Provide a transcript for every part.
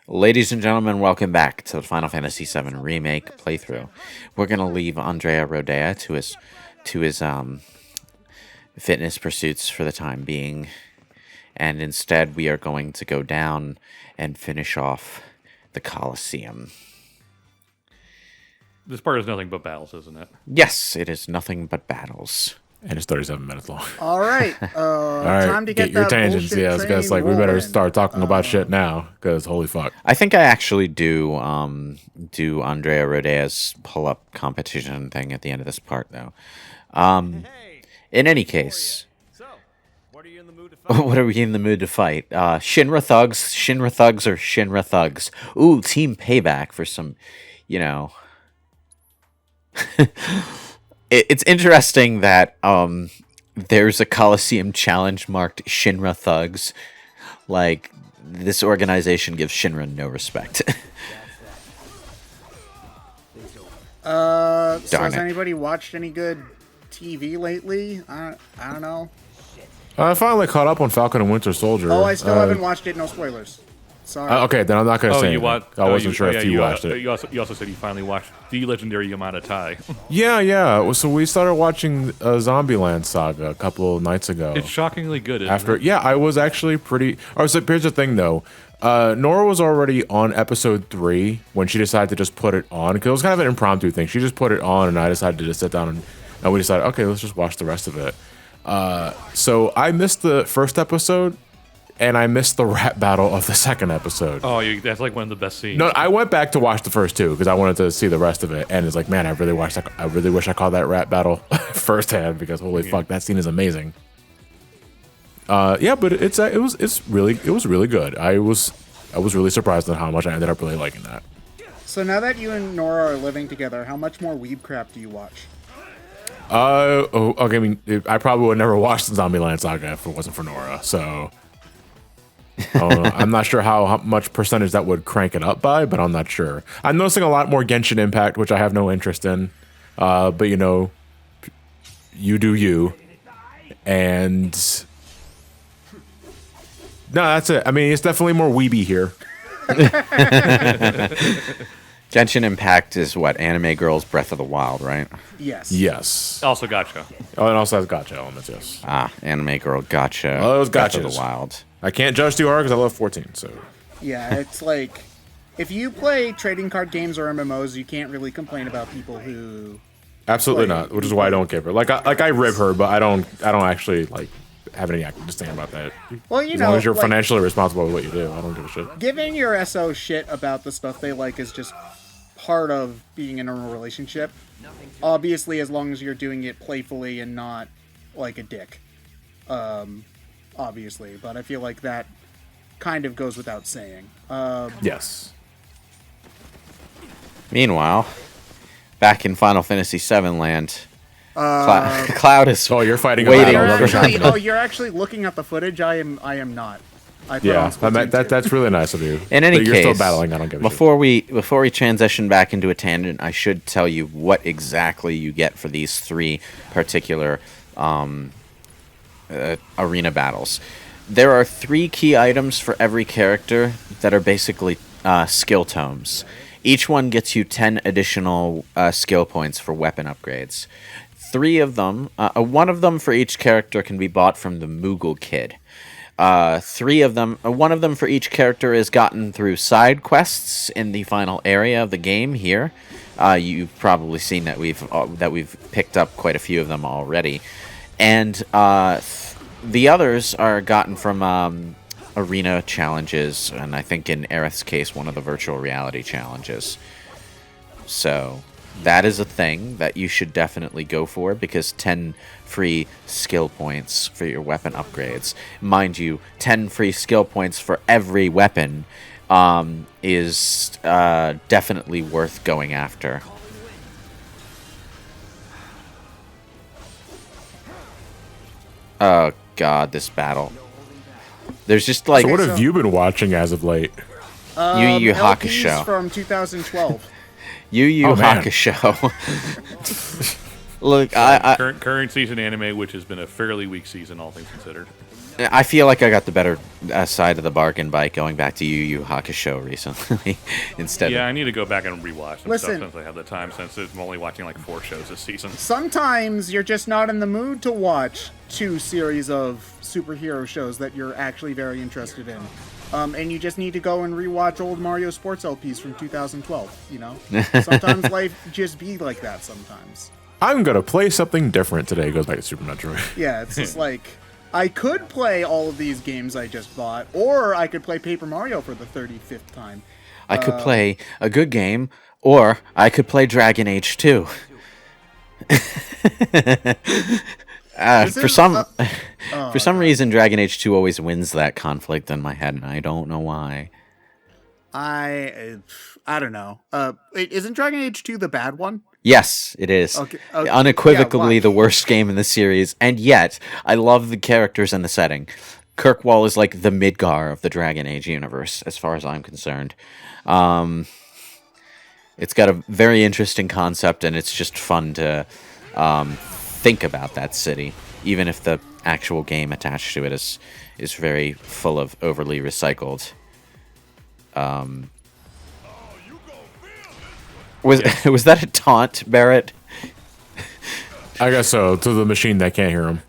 Ladies and gentlemen, welcome back to the Final Fantasy VII Remake playthrough. We're gonna leave Andrea Rodea to his fitness pursuits for the time being, and instead we are going to go down and finish off the Colosseum. This part is nothing but battles, isn't it? Yes, it is nothing but battles. And it's 37 minutes long. All right. All right, Time to get your that tangents. bullshit Yeah, I was gonna train say, we better rolling. start talking about shit now, because holy fuck. I think I actually do Andrea Rodea's pull-up competition thing at the end of this part, though. In any case, What are you in the mood to fight? what are we in the mood to fight? Shinra thugs, or Shinra thugs? Ooh, team payback for some, you know. It's interesting that there's a Coliseum challenge marked Shinra thugs. Like, this organization gives Shinra no respect. So Darn has it. anybody watched any good TV lately? I don't know. I finally caught up on Falcon and Winter Soldier. Oh, I still haven't watched it. No spoilers. Sorry. Okay, then I'm not gonna say you anything. watched? I wasn't sure if you watched it. You also said you finally watched the legendary Yamada Tai. Yeah. So we started watching Zombieland Saga a couple of nights ago. It's shockingly good. Isn't After, it? yeah, I was actually pretty. Oh, so here's the thing, though. Nora was already on episode 3 when she decided to just put it on, because it was kind of an impromptu thing. She just put it on, and I decided to just sit down and we decided, okay, let's just watch the rest of it. So I missed the first episode, and I missed the rap battle of the second episode. Oh, that's like one of the best scenes. No, I went back to watch the first two because I wanted to see the rest of it, and it's like, man, I really wish I caught that rap battle firsthand, because holy fuck, that scene is amazing. Yeah, but it was really good. I was really surprised at how much I ended up really liking that. So now that you and Nora are living together, how much more weeb crap do you watch? Okay. I mean, I probably would never watch the Zombieland Saga if it wasn't for Nora. So, I'm not sure how much percentage that would crank it up by, but I'm not sure. I'm noticing a lot more Genshin Impact, which I have no interest in. But you know, you do you, and no, that's it. I mean, it's definitely more weeby here. Genshin Impact is what? Anime Girls Breath of the Wild, right? Yes. Yes. Also gotcha. Oh, it also has gotcha elements. Yes. Anime Girl Gotcha. Oh, those Breath of the gotchas. Wild. I can't judge too hard because I love 14. So. Yeah, it's like if you play trading card games or MMOs, you can't really complain about people who. Absolutely Like, not, which is why I don't give her. Like I rib her, but I don't actually like have any active to say about that. Well, you As know, long as you're like, financially responsible with what you do, I don't give a shit. giving your SO shit about the stuff they like is just part of being in a relationship. Obviously, as long as you're doing it playfully and not like a dick. Obviously, but I feel like that kind of goes without saying. Yes. Meanwhile, back in Final Fantasy VII land, Cloud is Oh, you're fighting Waiting. a You're battle. actually, you're actually looking at the footage. I am not. I put Yeah, on Splatoon 2. that's really nice of you. In any but you're case, still battling. I don't give a shit. before we transition back into a tangent, I should tell you what exactly you get for these 3 particular arena battles. There are 3 key items for every character that are basically skill tomes. Each one gets you 10 additional skill points for weapon upgrades. 3 of them, one of them for each character can be bought from the Moogle Kid. 3 of them, one of them for each character is gotten through side quests in the final area of the game here. You've probably seen that we've picked up quite a few of them already. And the others are gotten from arena challenges, and I think in Aerith's case, one of the virtual reality challenges. So that is a thing that you should definitely go for, because 10 free skill points for your weapon upgrades. Mind you, 10 free skill points for every weapon is definitely worth going after. Oh god, this battle. There's just like So what have you been watching as of late? Yu Yu LPs Hakusho. from 2012. Yu Yu Oh, man. Hakusho. Look, I Current season anime, which has been a fairly weak season, all things considered. I feel like I got the better side of the bargain by going back to Yu Yu Hakusho recently instead. Yeah, of... I need to go back and rewatch some Listen. stuff since I have the time. Since I'm only watching like 4 shows this season. Sometimes you're just not in the mood to watch 2 series of superhero shows that you're actually very interested in. And you just need to go and rewatch old Mario Sports LPs from 2012, you know? Sometimes life just be like that sometimes. I'm gonna play something different today. Goes back to Super Metroid. Yeah, it's just like, I could play all of these games I just bought, or I could play Paper Mario for the 35th time. I could play a good game, or I could play Dragon Age 2. For some reason, Dragon Age 2 always wins that conflict in my head, and I don't know why. I don't know. Isn't Dragon Age 2 the bad one? Yes, it is. Okay, Unequivocally yeah, the worst game in the series, and yet I love the characters and the setting. Kirkwall is like the Midgar of the Dragon Age universe, as far as I'm concerned. It's got a very interesting concept, and it's just fun to think about that city, even if the actual game attached to it is very full of overly recycled. Was that a taunt, Barrett? I guess so. To the machine that can't hear him.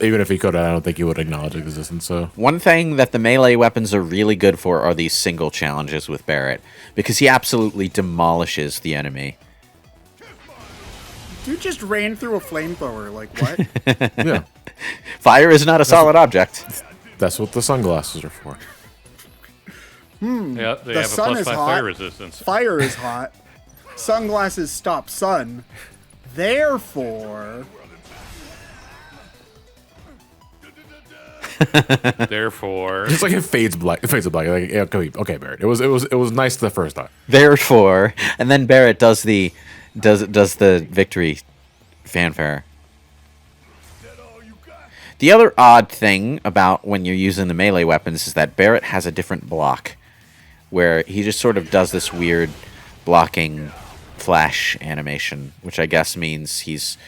Even if he could, I don't think he would acknowledge existence. So One thing that the melee weapons are really good for are these single challenges with Barrett, because he absolutely demolishes the enemy. Dude just ran through a flamethrower, like, what? yeah, Fire is not a solid object. that's what the sunglasses are for. Yeah, they The have a sun is +5 hot. fire resistance. Fire is hot. Sunglasses stop sun. Therefore... Therefore, It's like it fades black. It fades to black. Like, yeah, okay, Barrett. It was nice the first time. Therefore, and then Barrett does the victory fanfare. The other odd thing about when you're using the melee weapons is that Barrett has a different block, where he just sort of does this weird blocking flash animation, which I guess means he's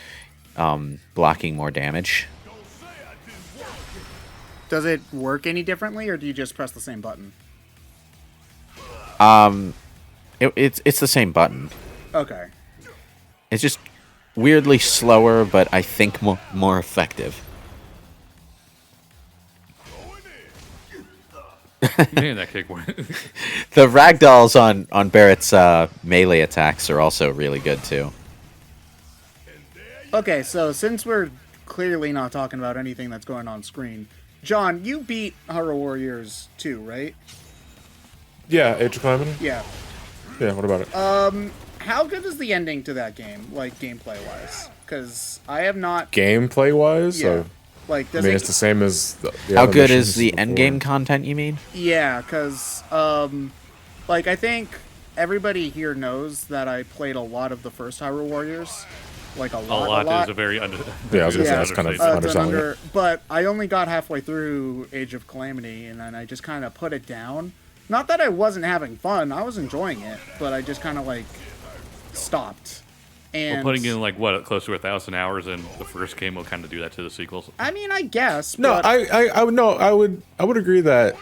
blocking more damage. Does it work any differently, or do you just press the same button? It's the same button. Okay. It's just weirdly slower, but I think more effective. man, that kick went. The ragdolls on Barrett's melee attacks are also really good too. Okay, so since we're clearly not talking about anything that's going on screen, John, you beat Hyrule Warriors 2, right? Yeah, Age of Calamity. Yeah. Yeah. What about it? How good is the ending to that game, like gameplay-wise? Because I have not... Gameplay wise, Yeah. so Like, I does mean, it... it's the same as the How other good is missions the before. endgame content, you mean? Yeah, because, like, I think everybody here knows that I played a lot of the first Hyrule Warriors. Like, a A lot. lot is a very under. Yeah, I was gonna Yeah. say that's kind of It's an underselling it. but I only got halfway through Age of Calamity, and then I just kind of put it down. Not that I wasn't having fun, I was enjoying it, but I just kind of, like, stopped. And Putting in like what close to 1,000 hours in the first game will kind of do that to the sequels. I mean, I guess. No, but I would no, I would agree that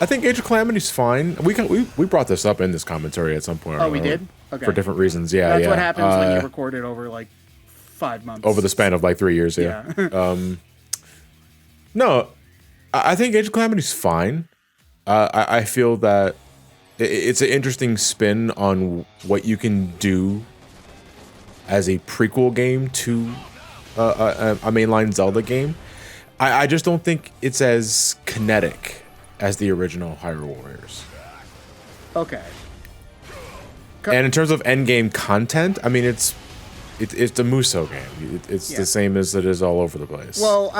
I think Age of Calamity's fine. We brought this up in this commentary at some point. Oh, we did? Okay. For different reasons. Yeah, That's yeah. what happens when you record it over, like, 5 months. Over the span of like 3 years. Yeah. No, I think Age of Calamity's fine. I feel that it's an interesting spin on what you can do as a prequel game to a mainline Zelda game. I just don't think it's as kinetic as the original Hyrule Warriors. Okay. And in terms of endgame content, I mean, it's a Muso game. It's Yeah. the same as it is all over the place. Well,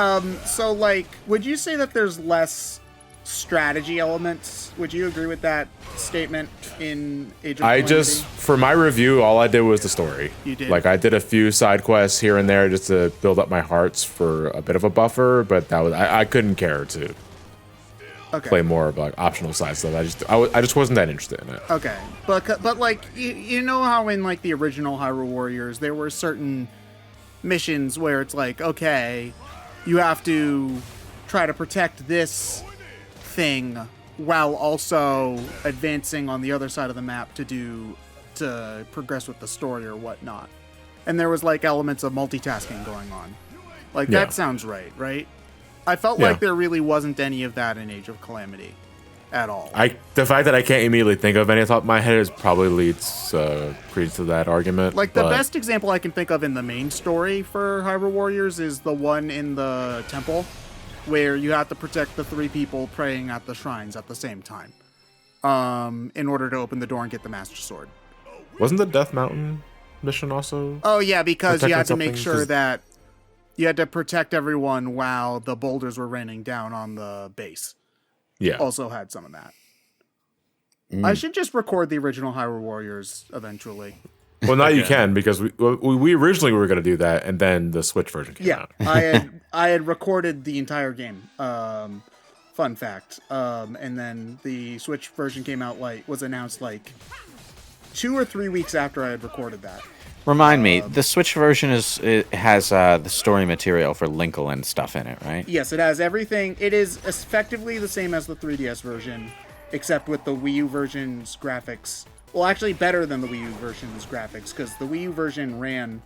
so, like, would you say that there's less strategy elements? Would you agree with that statement in Age of I Calamity? just, for my review, all I did was the story. You did? Like, I did a few side quests here and there just to build up my hearts for a bit of a buffer, but that was I couldn't care to Okay. play more of like optional side stuff. I just wasn't that interested in it. Okay, but like you know how in like the original Hyrule Warriors there were certain missions where it's like, okay, you have to try to protect this thing while also advancing on the other side of the map to progress with the story or whatnot. And there was like elements of multitasking going on. Like that sounds right? I felt like there really wasn't any of that in Age of Calamity at all. The fact that I can't immediately think of any off the top of my head is probably leads credence to that argument. Like the best example I can think of in the main story for Hyrule Warriors is the one in the temple where you have to protect the 3 people praying at the shrines at the same time in order to open the door and get the Master Sword. Wasn't the Death Mountain mission also? Oh yeah, because you had to make sure something? that you had to protect everyone while the boulders were raining down on the base. Yeah. Also had some of that. I should just record the original Hyrule Warriors eventually. Well, now you can, because we originally were going to do that, and then the Switch version came out. I had recorded the entire game. Fun fact. And then the Switch version came out was announced 2 or 3 weeks after I had recorded that. Remind me, the Switch version has the story material for Linkle and stuff in it, right? Yes, it has everything. It is effectively the same as the 3DS version, except with the Wii U version's graphics. Well, actually better than the Wii U version's graphics, because the Wii U version ran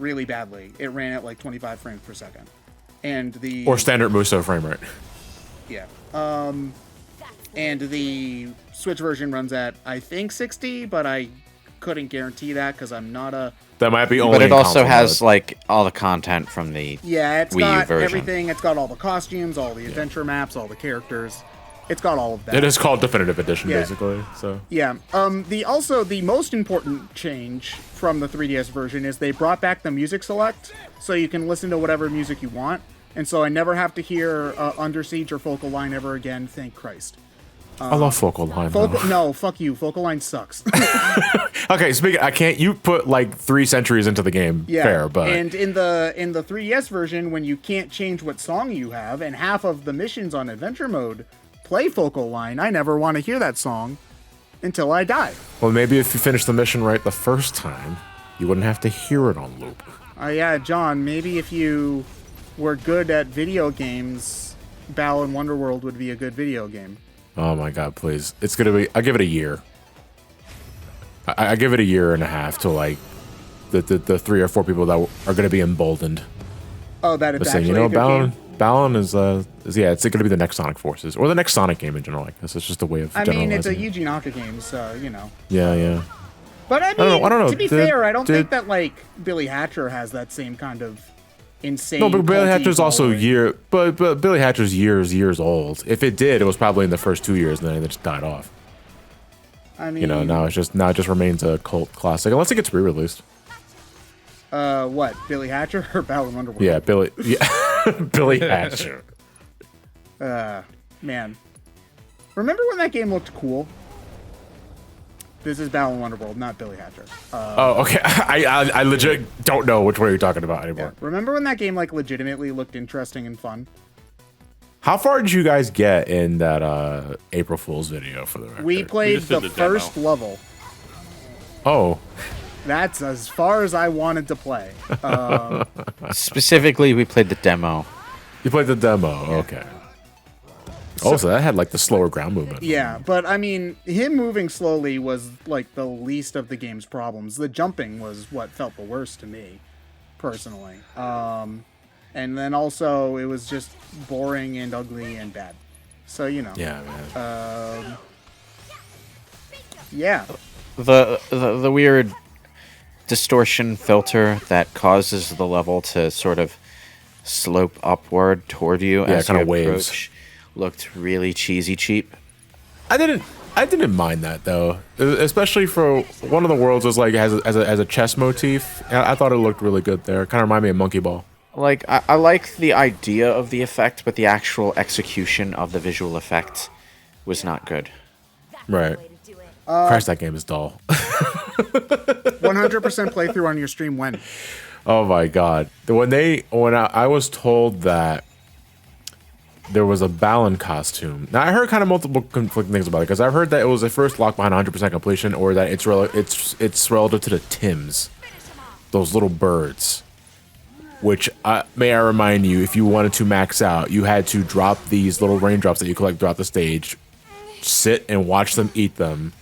really badly. It ran at 25 frames per second. Or standard Muso frame rate. Yeah. And the Switch version runs at, I think, 60, but I couldn't guarantee that because I'm not a... That might be only. But it also has all the content from the it's Wii U got version. Everything. It's got all the costumes, all the adventure maps, all the characters. It's got all of that. It is called Definitive Edition, basically. So yeah. The most important change from the 3DS version is they brought back the music select, so you can listen to whatever music you want. And so I never have to hear Under Siege or Focal Line ever again. Thank Christ. I love Focal Line. No, fuck you. Focal Line sucks. Okay, you put 3 centuries into the game. Yeah, fair, but and in the 3DS version, when you can't change what song you have, and half of the missions on Adventure Mode play Focal Line, I never want to hear that song until I die. Well, maybe if you finish the mission right the first time, you wouldn't have to hear it on loop. Yeah, John, maybe if you were good at video games, Balan Wonderworld would be a good video game. Oh my god, please. It's gonna be... I give it a year. I give it a year and a half to the 3 or 4 people that are gonna be emboldened. Oh, that it's saying, actually a good game? Balan is it's gonna be the next Sonic Forces. Or the next Sonic game in general, I guess. It's just a way of generalizing. It's a Yuji Naka game, so, Yeah. But I don't know. To be fair, I don't think that, Billy Hatcher has that same kind of insane... No, but Billy Hatcher's also But Billy Hatcher's years old. If it did, it was probably in the first 2 years, and then it just died off. Now it just remains a cult classic, unless it gets re-released. What? Billy Hatcher or Balan Wonderworld? Yeah, Billy Hatcher. Man. Remember when that game looked cool? This is Balan Wonderworld, not Billy Hatcher. Okay. I legit don't know which one you're talking about anymore. Yeah. Remember when that game legitimately looked interesting and fun? How far did you guys get in that April Fool's video for the record? We played the first level. Oh. That's as far as I wanted to play. Specifically, we played the demo. You played the demo, okay. So that had the slower ground movement. Yeah, but him moving slowly was the least of the game's problems. The jumping was what felt the worst to me, personally. And then also it was just boring and ugly and bad. So Yeah, man. Yeah. The weird distortion filter that causes the level to sort of slope upward toward you as you kind of approach waves. Looked really cheesy cheap. I didn't mind that though, especially for one of the worlds was as a chess motif. I thought it looked really good there. Kind of reminded me of Monkey Ball. I like the idea of the effect, but the actual execution of the visual effect was not good. Right. Christ, that game is dull. 100% playthrough on your stream when? Oh my god. When I was told that there was a Balan costume. Now I heard kind of multiple conflicting things about it, because I've heard that it was the first lock behind 100% completion, or that it's relative to the Tims, those little birds. which may I remind you, if you wanted to max out, you had to drop these little raindrops that you collect throughout the stage, sit and watch them eat them,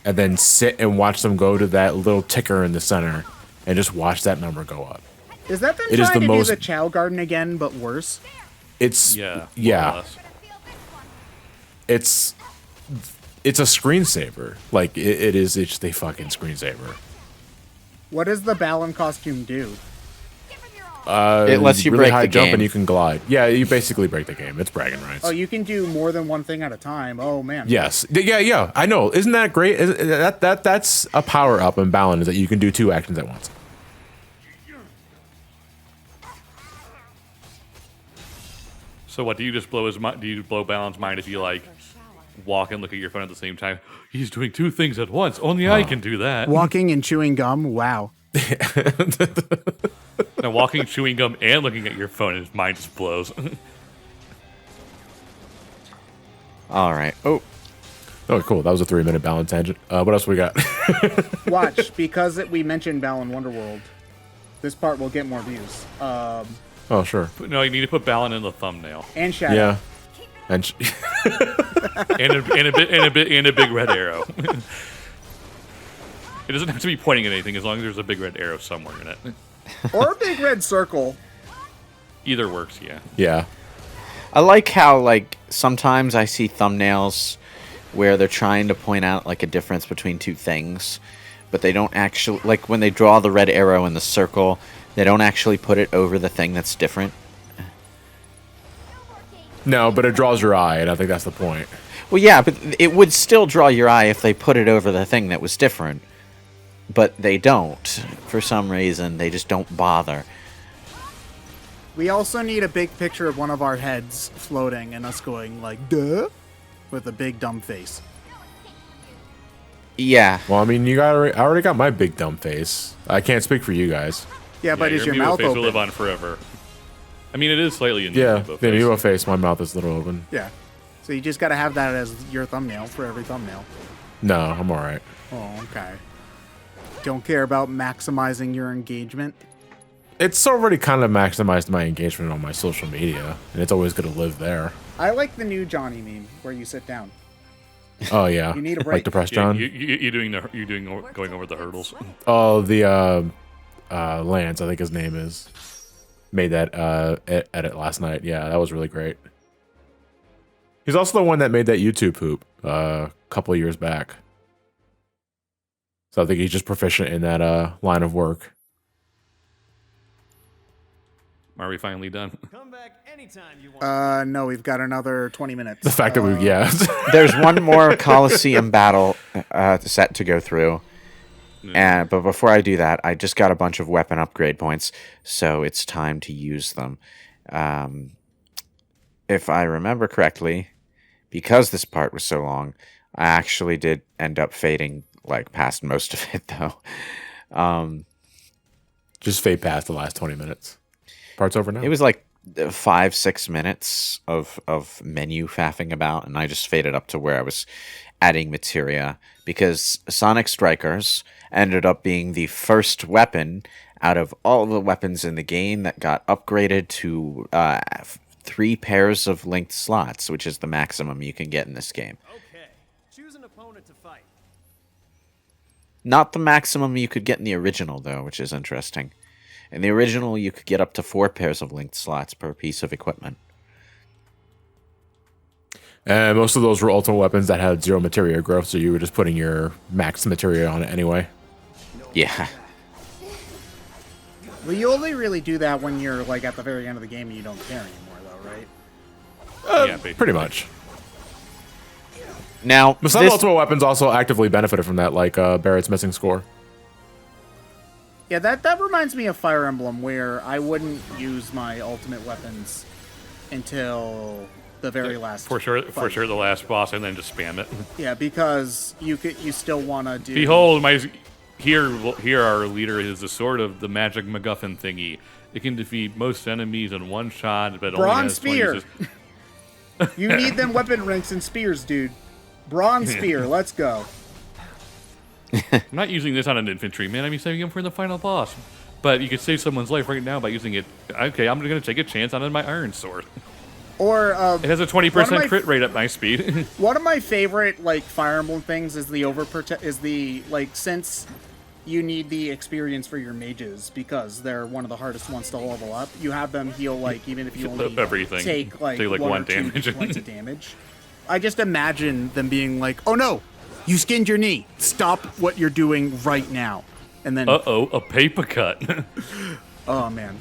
and then sit and watch them go to that little ticker in the center, and just watch that number go up. Is that them It is trying the to most- do the Chow Garden again, but worse? It's Yeah. more or yeah. less. It's a screensaver. Like it's just a fucking screensaver. What does the Balan costume do? It lets you really break high the jump game. and you can glide. Yeah, you basically break the game. It's bragging rights. Oh, you can do more than one thing at a time. Oh man. Yes. Yeah. I know. Isn't that great? That's a power up in Balan, is that you can do 2 actions at once. So what, do you just blow his mind? Do you blow Balan's mind if you like walk and look at your phone at the same time? He's doing 2 things at once. Only I can do that. Walking and chewing gum. Wow. Now walking, chewing gum, and looking at your phone, his mind just blows. All right. Oh, Oh, cool. That was a 3-minute Balan tangent. What else we got? Watch, because we mentioned Balan Wonderworld, this part will get more views. Oh, sure. No, you need to put Balan in the thumbnail, And Shadow. Yeah. And and a big red arrow. It doesn't have to be pointing at anything as long as there's a big red arrow somewhere in it. Or a big red circle. Either works, yeah. yeah. I like how like sometimes I see thumbnails where they're trying to point out like a difference between 2 things, but they don't actually, like when they draw the red arrow in the circle, they don't actually put it over the thing that's different. No, but it draws your eye, and I think that's the point. Well, yeah, but it would still draw your eye if they put it over the thing that was different. But they don't. For some reason, they just don't bother. We also need a big picture of one of our heads floating and us going like, duh, with a big dumb face. Yeah. Well, I mean, I already got my big dumb face. I can't speak for you guys. Yeah, but is your Amiibo mouth face open? will live on forever. I mean, it is slightly in the Yeah, Amiibo the face. Amiibo face, my mouth is a little open. Yeah. So you just gotta have that as your thumbnail for every thumbnail. No, I'm all right. Oh, okay. Don't care about maximizing your engagement? It's already kind of maximized my engagement on my social media, and it's always going to live there. I like the new Johnny meme where you sit down. Oh yeah, You need a like break. depressed Yeah, John. you're doing going over the hurdles. Oh, the Lance, I think his name is, made that edit last night. Yeah, that was really great. He's also the one that made that YouTube poop a couple of years back. So I think he's just proficient in that line of work. Are we finally done? Come back anytime you want. No, we've got another 20 minutes. The fact that we, yeah. There's one more Colosseum battle set to go through. But before I do that, I just got a bunch of weapon upgrade points, so it's time to use them. If I remember correctly, because this part was so long, I actually did end up fading like past most of it, though. Just fade past the last 20 minutes. Part's over now. It was like 5-6 minutes of menu faffing about, and I just faded up to where I was adding materia, because Sonic Strikers ended up being the first weapon out of all the weapons in the game that got upgraded to 3 pairs of linked slots, which is the maximum you can get in this game. Okay, choose an opponent to fight. Not the maximum you could get in the original, though, which is interesting. In the original, you could get up to 4 pairs of linked slots per piece of equipment. And most of those were ultimate weapons that had 0 materia growth, so you were just putting your max materia on it anyway. Yeah. Well, you only really do that when you're like at the very end of the game and you don't care anymore, though, right? Yeah, basically. Pretty much. Now, But some this, ultimate weapons also actively benefited from that, like Barrett's missing score. Yeah, that reminds me of Fire Emblem, where I wouldn't use my ultimate weapons until the very last. For sure, fight. the last boss, and then just spam it. Yeah, because you still want to do. Behold, here our leader is the sword of the magic MacGuffin thingy. It can defeat most enemies in one shot, but only Bronze has 20 spear. You need them weapon ranks and spears, dude. Bronze spear, let's go. I'm not using this on an infantryman. I'm saving him for the final boss. But you could save someone's life right now by using it. Okay, I'm going to take a chance on my iron sword. Or It has a 20% crit rate at my speed. one of my favorite like Fire Emblem things is since you need the experience for your mages because they're one of the hardest ones to level up. You have them heal like even if you only Everything. take like Take, like, one one or two damage. points of damage. I just imagine them being like, "Oh no, you skinned your knee. Stop what you're doing right now." And then, Uh-oh, a paper cut. oh man.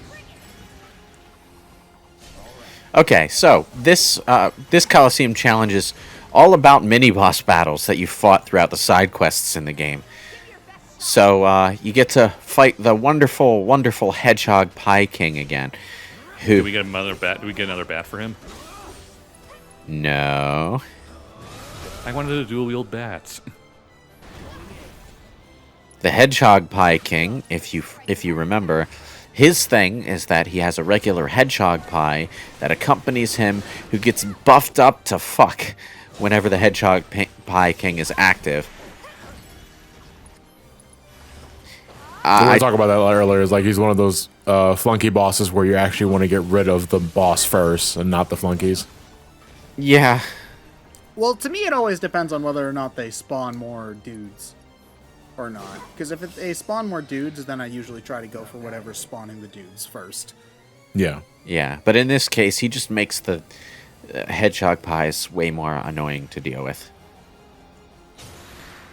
Okay, so this Colosseum challenge is all about mini-boss battles that you fought throughout the side quests in the game. So you get to fight the wonderful, wonderful Hedgehog Pie King again. Do we get another bat? Do we get another bat for him? No. I wanted to dual-wield bats. The Hedgehog Pie King, if you remember, his thing is that he has a regular hedgehog pie that accompanies him, who gets buffed up to fuck whenever the Hedgehog Pie King is active. We were talking about that earlier. It's like he's one of those flunky bosses where you actually want to get rid of the boss first and not the flunkies. Yeah. Well, to me, it always depends on whether or not they spawn more dudes or not. Because if they spawn more dudes, then I usually try to go for whatever's spawning the dudes first. Yeah. Yeah, but in this case, he just makes the hedgehog pies way more annoying to deal with.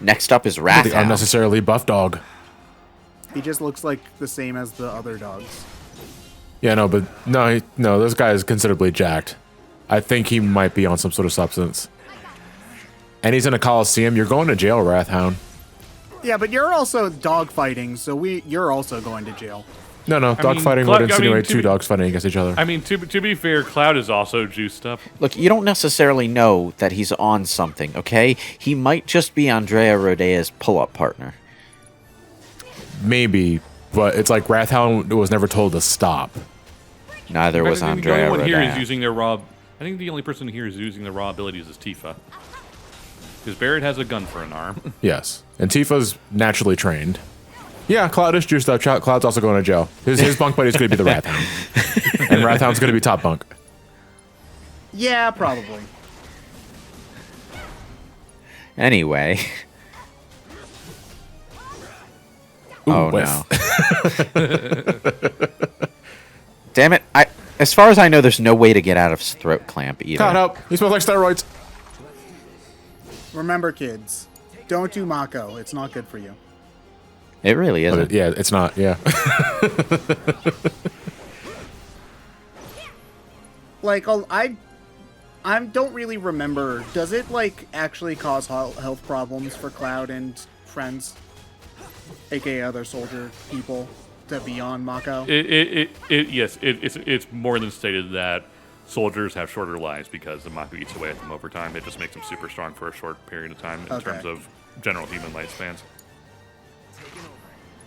Next up is The Wrathhound. unnecessarily buff dog. He just looks like the same as the other dogs. Yeah, no, but no, this guy is considerably jacked. I think he might be on some sort of substance. And he's in a Colosseum. You're going to jail, Wrathhound. Yeah, but you're also dogfighting, so you're also going to jail. No, dogfighting would insinuate two dogs fighting against each other. I mean, to be fair, Cloud is also juiced up. Look, you don't necessarily know that he's on something, okay? He might just be Andrea Rodea's pull-up partner. Maybe, but it's like Wrathhound was never told to stop. Neither was I think Andrea the only one here is Rodea. using their raw. I think the only person here is using their raw abilities is Tifa. Because Barrett has a gun for an arm. Yes, and Tifa's naturally trained. Yeah, Cloud is juiced up. Cloud's also going to jail. His bunk buddy's going to be the Wrathhound. And Wrathhound's going to be top bunk. Yeah, probably. Anyway. Ooh, Oh, whiff. no. Damn it. As far as I know, there's no way to get out of his throat clamp either. Caught up. He smells like steroids. Remember, kids, don't do Mako. It's not good for you. It really isn't. Yeah, it's not. Yeah. Like, I don't really remember. Does it, like, actually cause health problems for Cloud and friends? AKA other soldier people to be on Mako? Yes, it's more than stated that soldiers have shorter lives because the Mako eats away at them over time. It just makes them super strong for a short period of time in terms of general human lifespans.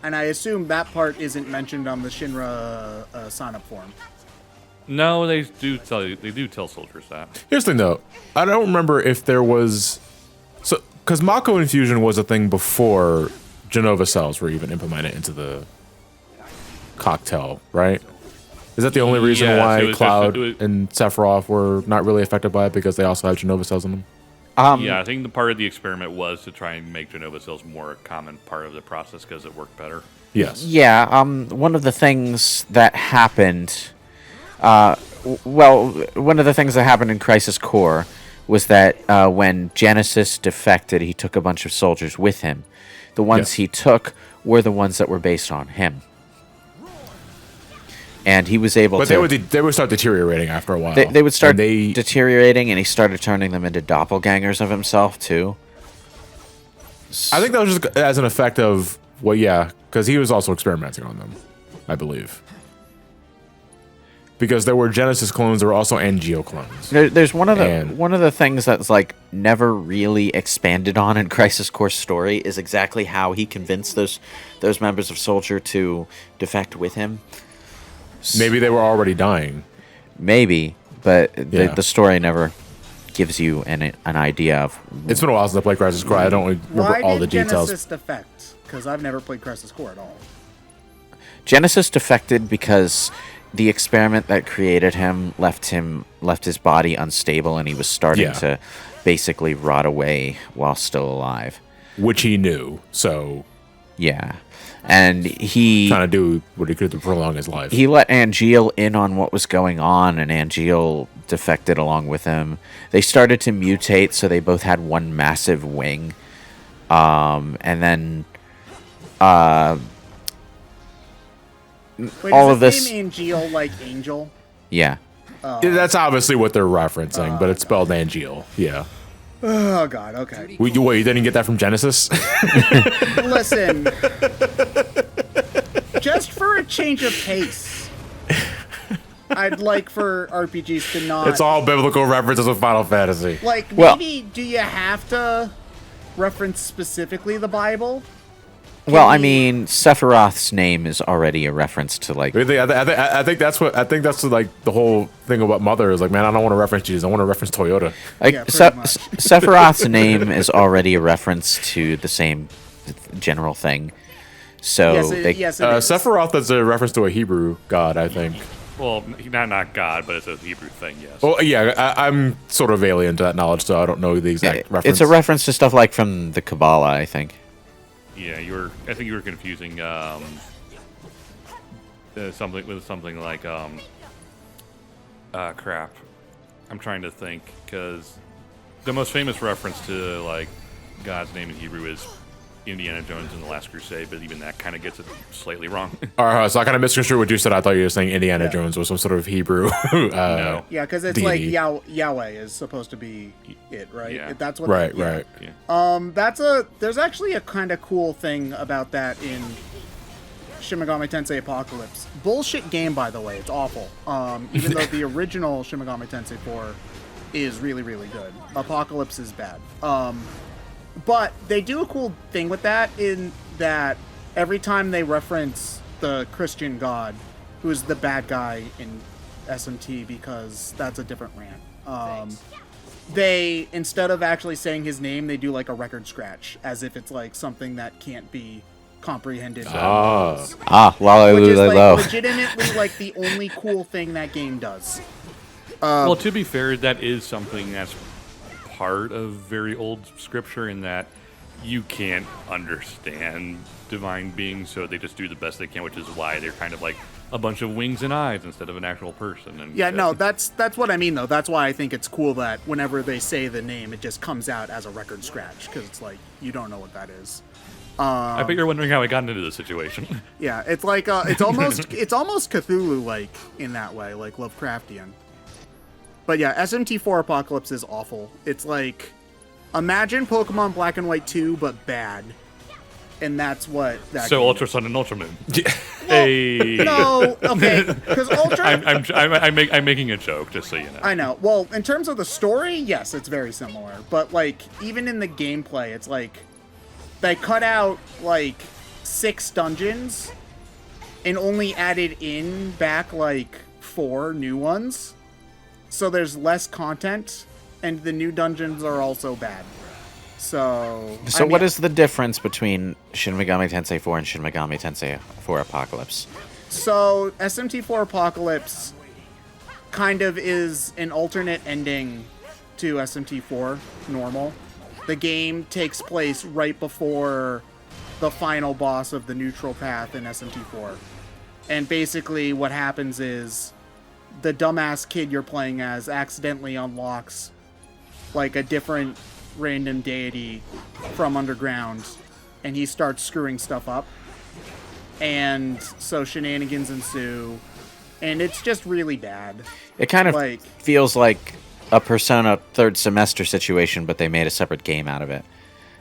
And I assume that part isn't mentioned on the Shinra sign-up form. No, they do tell soldiers that. Here's the thing, though. I don't remember if there was... So, because Mako infusion was a thing before Genova cells were even implemented into the cocktail, right? Is that the only reason Yes, why it was Cloud just- and Sephiroth were not really affected by it because they also have Genova cells in them? Yeah, I think the part of the experiment was to try and make Genova cells more a common part of the process because it worked better. Yes. Yeah, one of the things that happened... one of the things that happened in Crisis Core was that when Genesis defected, he took a bunch of soldiers with him. The ones he took were the ones that were based on him. And he was able But to... they would start deteriorating after a while. They would start And they deteriorating, and he started turning them into doppelgangers of himself, too. I think that was just as an effect of, well, yeah, because he was also experimenting on them, I believe. Because there were Genesis clones, there were also Angio clones. There's one of And- the things that's like never really expanded on in Crisis Core story is exactly how he convinced those members of Soldier to defect with him. Maybe they were already dying. Maybe, but Yeah. the story never gives you an idea of... It's been a while since I played Crisis Core. I don't remember Why all did the details. Genesis defect? Because I've never played Crisis Core at all. Genesis defected because the experiment that created him left his body unstable, and he was starting to basically rot away while still alive. Which he knew, so yeah. And he trying to do what he could to prolong his life. He let Angeal in on what was going on, and Angeal defected along with him. They started to mutate, so they both had one massive wing. And then Wait, all is of this name Angeal like Angel? Yeah. That's obviously what they're referencing, but it's spelled Angeal. Yeah. Oh god, okay. Wait, you didn't get that from Genesis? Listen, just for a change of pace, I'd like for RPGs to not. It's all biblical references with Final Fantasy. Like, Well- maybe do you have to reference specifically the Bible? Well, I mean, Sephiroth's name is already a reference to like. I think that's like the whole thing about Mother is like, man, I don't want to reference Jesus. I want to reference Toyota. Like Yeah, pretty much. Sephiroth's name is already a reference to the same general thing. So Yes, it is. Sephiroth is a reference to a Hebrew god, I think. Well, not God, but it's a Hebrew thing, yes. Well, yeah, I'm sort of alien to that knowledge, so I don't know the exact reference. it's a reference to stuff like from the Kabbalah, I think. Yeah, I think you were confusing something with something like crap. I'm trying to think because the most famous reference to like God's name in Hebrew is Indiana Jones and the Last Crusade, but even that kind of gets it slightly wrong. All right, so I kind of misconstrued what you said. I thought you were saying Indiana Jones was some sort of Hebrew. No. Yeah, because it's deity. like Yahweh is supposed to be it, right? Yeah. That's what. Right, yeah. right. Yeah. There's actually a kind of cool thing about that in Shin Megami Tensei Apocalypse. Bullshit game, by the way. It's awful. Even though the original Shin Megami Tensei 4 is really, really good. Apocalypse is bad. But they do a cool thing with that in that every time they reference the Christian god, who is the bad guy in SMT, because that's a different rant. They, instead of actually saying his name, they do like a record scratch, as if it's like something that can't be comprehended. Which is like legitimately like the only cool thing that game does. Well, to be fair, that is something that's part of very old scripture in that you can't understand divine beings, so they just do the best they can, which is why they're kind of like a bunch of wings and eyes instead of an actual person. And Yeah, no, that's what I mean, though. That's why I think it's cool that whenever they say the name, it just comes out as a record scratch, because it's like, you don't know what that is. I bet you're wondering how I got into this situation. Yeah, it's like, it's almost Cthulhu-like in that way, like Lovecraftian. But yeah, SMT4 Apocalypse is awful. It's like, imagine Pokemon Black and White 2, but bad. And that's what that So game Ultra is. Sun and Ultra Moon. Hey. No, okay, because Ultra... I'm making a joke, just so you know. I know. Well, in terms of the story, yes, it's very similar. But, like, even in the gameplay, it's like, they cut out, like, 6 dungeons and only added in back, like, 4 new ones. So there's less content, and the new dungeons are also bad. So What is the difference between Shin Megami Tensei 4 and Shin Megami Tensei 4 Apocalypse? So SMT4 Apocalypse kind of is an alternate ending to SMT4 normal. The game takes place right before the final boss of the neutral path in SMT4. And basically what happens is the dumbass kid you're playing as accidentally unlocks like a different random deity from underground, and he starts screwing stuff up. And so shenanigans ensue, and it's just really bad. It kind of Like- feels like a Persona third semester situation, but they made a separate game out of it.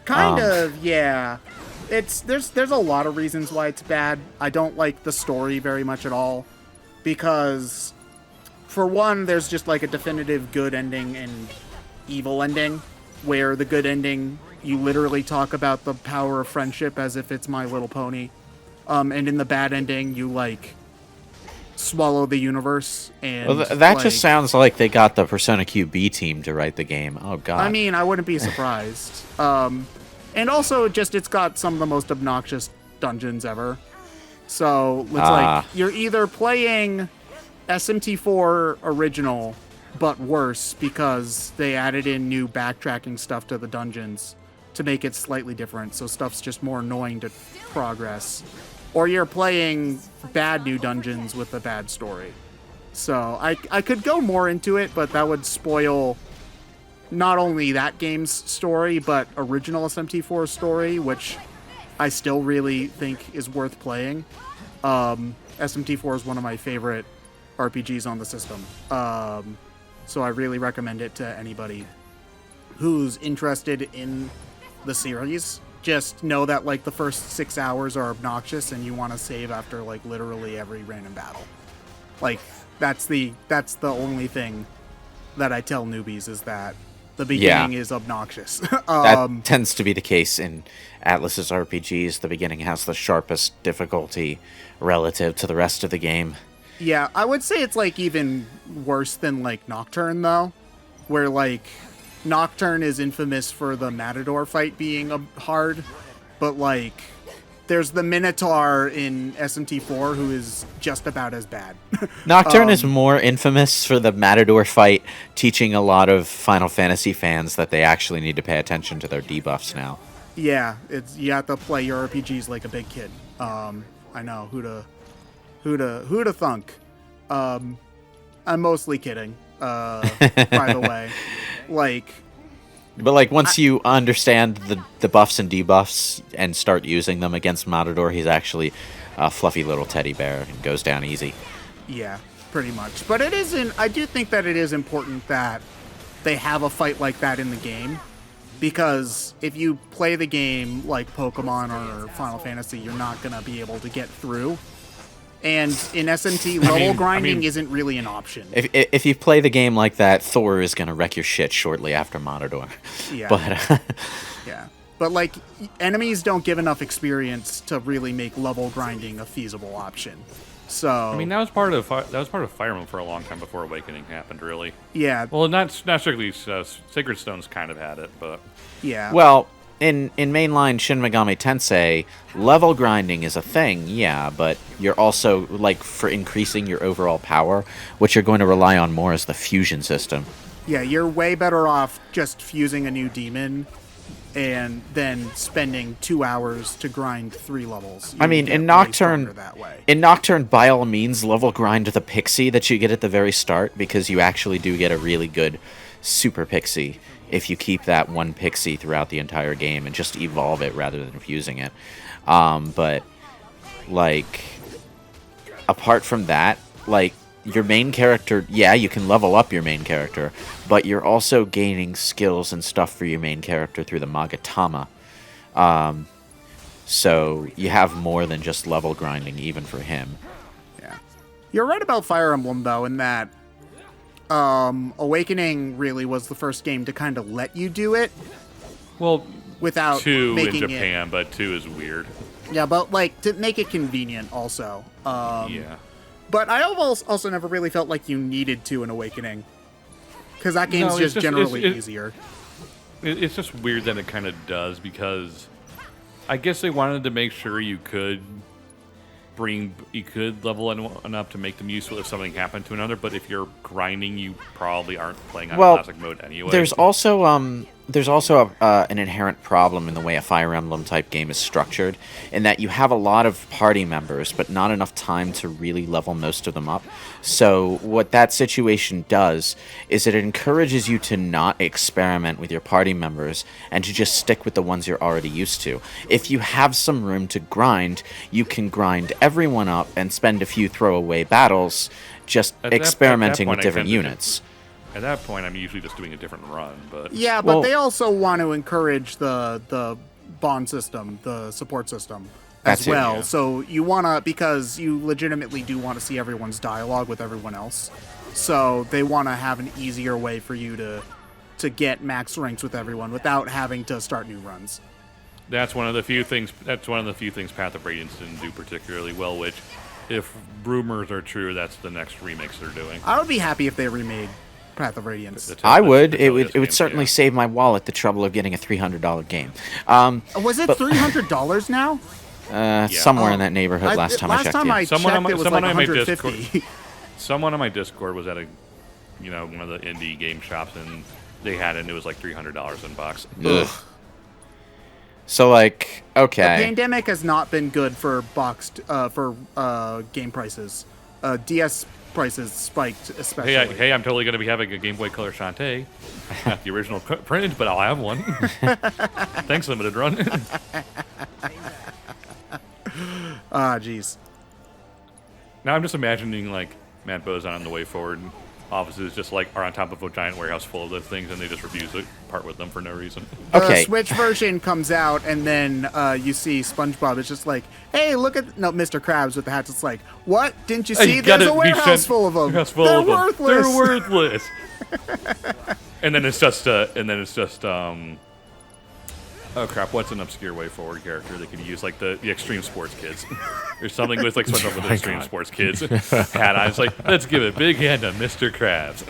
Kind of, yeah. There's a lot of reasons why it's bad. I don't like the story very much at all, because for one, there's just like a definitive good ending and evil ending, where the good ending, you literally talk about the power of friendship as if it's My Little Pony. And in the bad ending, you like swallow the universe. And Well, that like, just sounds like they got the Persona QB team to write the game. Oh, God. I mean, I wouldn't be surprised. And also, just it's got some of the most obnoxious dungeons ever. So it's like you're either playing SMT4 original, but worse because they added in new backtracking stuff to the dungeons to make it slightly different, so stuff's just more annoying to progress. Or you're playing bad new dungeons with a bad story. So I could go more into it, but that would spoil not only that game's story, but original SMT4 story, which I still really think is worth playing. SMT4 is one of my favorite RPGs on the system. So I really recommend it to anybody who's interested in the series. Just know that like the first 6 hours are obnoxious and you want to save after like literally every random battle. Like that's the only thing that I tell newbies is that the beginning is obnoxious. That tends to be the case in Atlus's RPGs. The beginning has the sharpest difficulty relative to the rest of the game. Yeah, I would say it's like even worse than like Nocturne though, where like Nocturne is infamous for the Matador fight being hard, but like there's the Minotaur in SMT4 who is just about as bad. Nocturne is more infamous for the Matador fight, teaching a lot of Final Fantasy fans that they actually need to pay attention to their debuffs now. Yeah, you have to play your RPGs like a big kid. I know who'da thunk. I'm mostly kidding. By the way, But once you understand the buffs and debuffs and start using them against Matador, he's actually a fluffy little teddy bear and goes down easy. Yeah, pretty much. But I do think that it is important that they have a fight like that in the game, because if you play the game like Pokemon or Final Fantasy, you're not going to be able to get through. And in SMT, level grinding isn't really an option. If you play the game like that, Thor is going to wreck your shit shortly after Matador. Yeah. But yeah. But like, enemies don't give enough experience to really make level grinding a feasible option. So I mean, that was part of Fire Emblem for a long time before Awakening happened, really. Yeah. Well, not strictly. Sacred Stones kind of had it, but yeah. Well, in mainline Shin Megami Tensei, level grinding is a thing, yeah, but you're also, for increasing your overall power, what you're going to rely on more is the fusion system. Yeah, you're way better off just fusing a new demon and then spending 2 hours to grind 3 levels. I mean, in Nocturne, by all means, level grind the pixie that you get at the very start, because you actually do get a really good super pixie if you keep that one pixie throughout the entire game and just evolve it rather than fusing it. But, apart from that, your main character, yeah, you can level up your main character, but you're also gaining skills and stuff for your main character through the Magatama. So you have more than just level grinding, even for him. Yeah. You're right about Fire Emblem, though, in that Awakening really was the first game to kind of let you do it. Well, without 2 making in Japan, but 2 is weird. Yeah, but to make it convenient also. Yeah. But I also never really felt like you needed to in Awakening, because that game's just generally easier. It's just weird that it kind of does, because I guess they wanted to make sure you could level one up to make them useful if something happened to another, but if you're grinding, you probably aren't playing on classic mode anyway. There's also an inherent problem in the way a Fire Emblem type game is structured, in that you have a lot of party members, but not enough time to really level most of them up. So what that situation does is it encourages you to not experiment with your party members and to just stick with the ones you're already used to. If you have some room to grind, you can grind everyone up and spend a few throwaway battles just experimenting with different units. At that point, I'm usually just doing a different run, but... Yeah, but they also want to encourage the bond system, the support system, as well. So you want to, because you legitimately do want to see everyone's dialogue with everyone else. So they want to have an easier way for you to get max ranks with everyone without having to start new runs. That's one of the few things Path of Radiance didn't do particularly well, which, if rumors are true, that's the next remix they're doing. I would be happy if they remade Path of Radiance. I would. It would certainly save my wallet the trouble of getting a $300 game. Was it $300 now? Somewhere in that neighborhood. Last time I checked. I checked, it was like on my 150. Someone on my Discord was at a, one of the indie game shops, and they had it, and it was like $300 in box. Ugh. So like, okay. The pandemic has not been good for boxed game prices. DS prices spiked, especially. Hey, I'm totally going to be having a Game Boy Color Shantae. Not the original print, but I'll have one. Thanks, Limited Run. Jeez. Now I'm just imagining, like, Matt Bozon on the way forward. Offices just, like, are on top of a giant warehouse full of those things, and they just refuse to part with them for no reason. Okay. The Switch version comes out, and then you see SpongeBob. It's just like, hey, look at... No, Mr. Krabs with the hats. It's like, what? Didn't you see? There's a warehouse full of them. They're worthless. They're worthless. And then it's just, oh crap, what's an obscure way forward character they could use? Like the Extreme Sports Kids. Or something with like SpongeBob with the Extreme Sports Kids hat on. It's like, let's give a big hand to Mr. Krabs.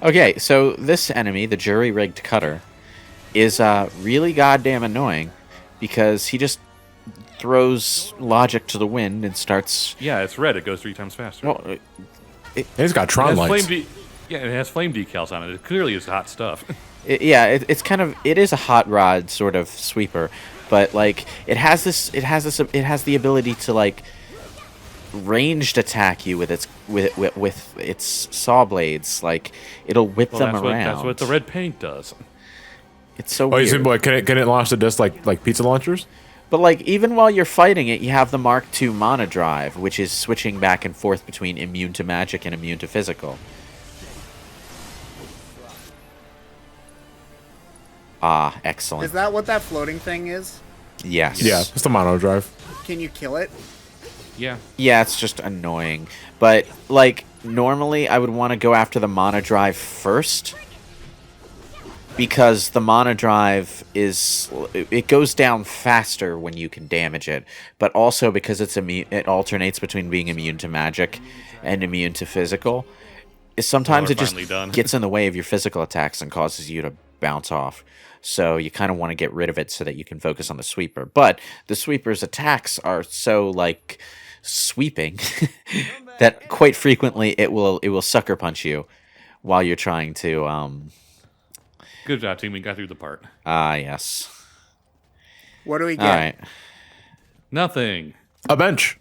Okay, so this enemy, the jury-rigged cutter, is really goddamn annoying because he just throws logic to the wind and starts... Yeah, it's red. It goes 3 times faster. Well, He's got Tron lights. It has flame decals on it. It clearly is hot stuff. It is a hot rod sort of sweeper, but like it has the ability to like ranged attack you with its saw blades. Like it'll whip them around. That's what the red paint does. It's so Oh, weird. you said, boy, can it launch the disc like pizza launchers? But like even while you're fighting it, you have the Mark II Mana Drive, which is switching back and forth between immune to magic and immune to physical. Ah, excellent. Is that what that floating thing is? Yes. Yeah, it's the mono drive. Can you kill it? Yeah. Yeah, it's just annoying. But, like, normally I would want to go after the Mana Drive first. Because the Mana Drive it goes down faster when you can damage it. But also because it alternates between being immune to magic and immune to physical. Sometimes it just gets in the way of your physical attacks and causes you to bounce off. So you kind of want to get rid of it so that you can focus on the sweeper. But the sweeper's attacks are so, like, sweeping that quite frequently it will sucker punch you while you're trying to... Good job, team. We got through the part. Yes. What do we get? All right. Nothing. A bench.